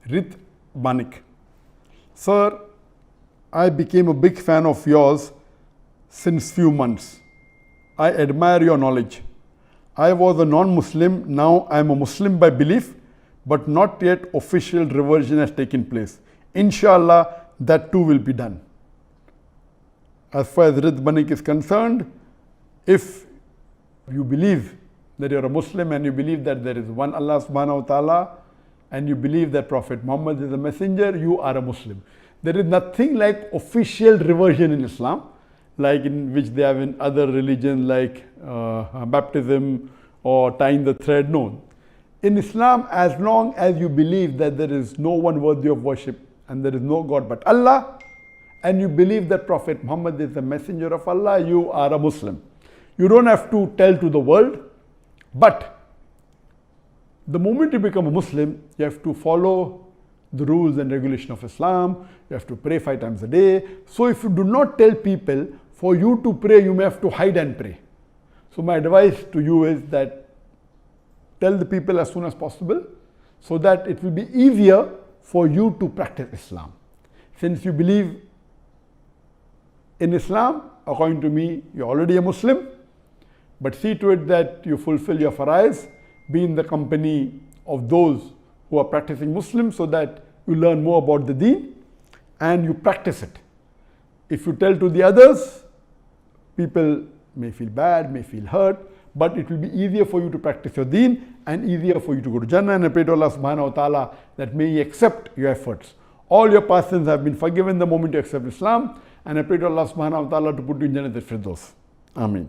Rit Banik. Sir, I became a big fan of yours since few months. I admire your knowledge. I was a non-Muslim, now I am a Muslim by belief, but not yet official reversion has taken place. Inshallah, that too will be done. As far as Rit Banik is concerned, if you believe that you are a Muslim and you believe that there is one Allah subhanahu wa ta'ala and you believe that Prophet Muhammad is a messenger, you are a Muslim. There is nothing like official reversion in Islam, like in which they have in other religions like baptism or tying the thread. No. In Islam, as long as you believe that there is no one worthy of worship and there is no God but Allah, and you believe that Prophet Muhammad is the messenger of Allah, you are a Muslim. You don't have to tell to the world, but the moment you become a Muslim, you have to follow the rules and regulation of Islam. You have to pray 5 times a day. So if you do not tell people, for you to pray, you may have to hide and pray. So my advice to you is that tell the people as soon as possible so that it will be easier for you to practice Islam. Since you believe in Islam, according to me, you're already a Muslim, but see to it that you fulfill your farais, be in the company of those who are practicing Muslims so that you learn more about the deen and you practice it. If you tell to the others, people may feel bad, may feel hurt, but it will be easier for you to practice your deen and easier for you to go to Jannah. And I pray to Allah subhanahu wa ta'ala that may He accept your efforts. All your past sins have been forgiven the moment you accept Islam, and I pray to Allah subhanahu wa ta'ala to put you in Jannah al-Firdaus. Ameen.